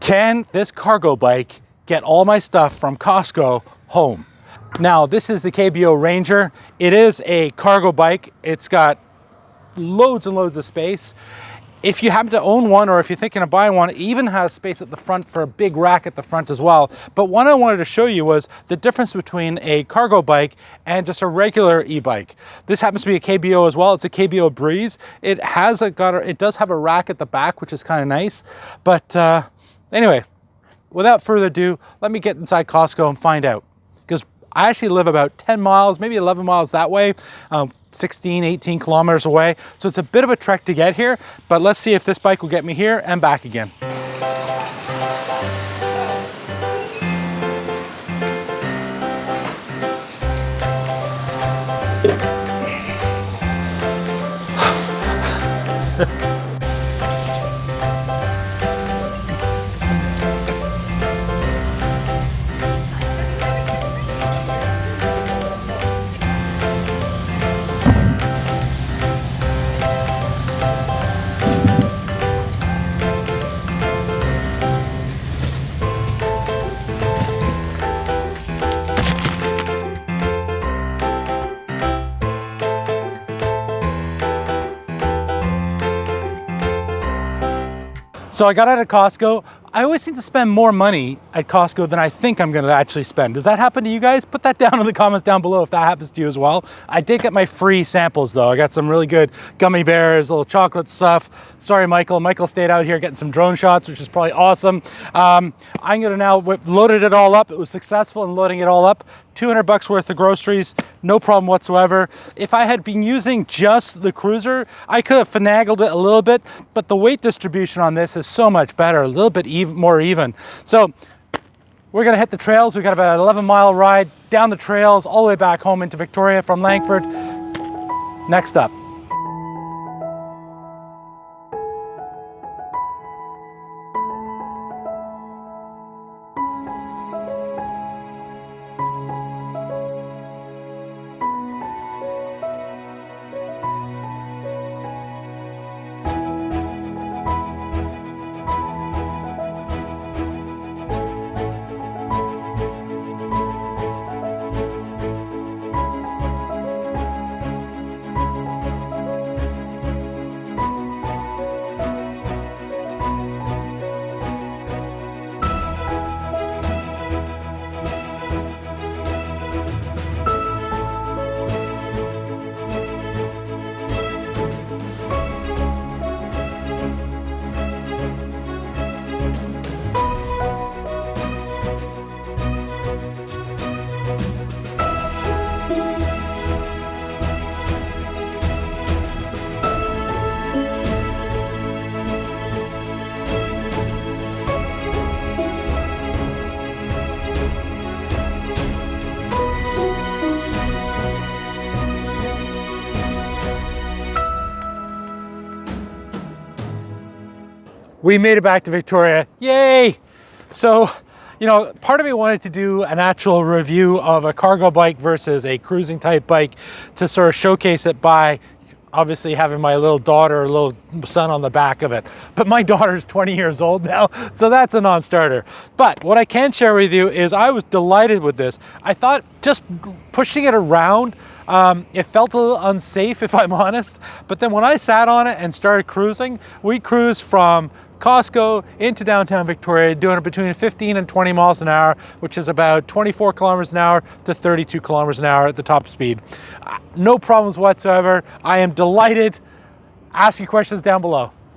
Can this cargo bike get all my stuff from Costco home? Now, this is the KBO Ranger. It is a cargo bike. It's got loads and loads of space. If you happen to own one, or if you're thinking of buying one, it even has space at the front for a big rack at the front as well. But what I wanted to show you was the difference between a cargo bike and just a regular e-bike. This happens to be a KBO as well. It's a KBO Breeze. It does have a rack at the back, which is kind of nice. But anyway, without further ado, let me get inside Costco and find out. Because I actually live about 10 miles, maybe 11 miles that way. 16, 18 kilometers away. So it's a bit of a trek to get here, but let's see if this bike will get me here and back again. So I got out of Costco. I always seem to spend more money at Costco than I think I'm gonna actually spend. Does that happen to you guys? Put that down in the comments down below if that happens to you as well. I did get my free samples though. I got some really good gummy bears, little chocolate stuff. Sorry, Michael. Michael stayed out here getting some drone shots, which is probably awesome. I'm gonna now loaded it all up. It was successful in loading it all up. 200 bucks worth of groceries, no problem whatsoever. If I had been using just the cruiser, I could have finagled it a little bit, but the weight distribution on this is so much better, a little bit more even. So we're gonna hit the trails. We've got about an 11-mile ride down the trails, all the way back home into Victoria from Langford. Next up. We made it back to Victoria, yay! So, you know, part of me wanted to do an actual review of a cargo bike versus a cruising type bike to sort of showcase it by obviously having my little daughter, little son on the back of it. But my daughter's 20 years old now, so that's a non-starter. But what I can share with you is I was delighted with this. I thought just pushing it around, it felt a little unsafe if I'm honest. But then when I sat on it and started cruising, we cruised from Costco into downtown Victoria, doing it between 15 and 20 miles an hour, which is about 24 kilometers an hour to 32 kilometers an hour at the top speed. No problems whatsoever. I am delighted. Ask your questions down below.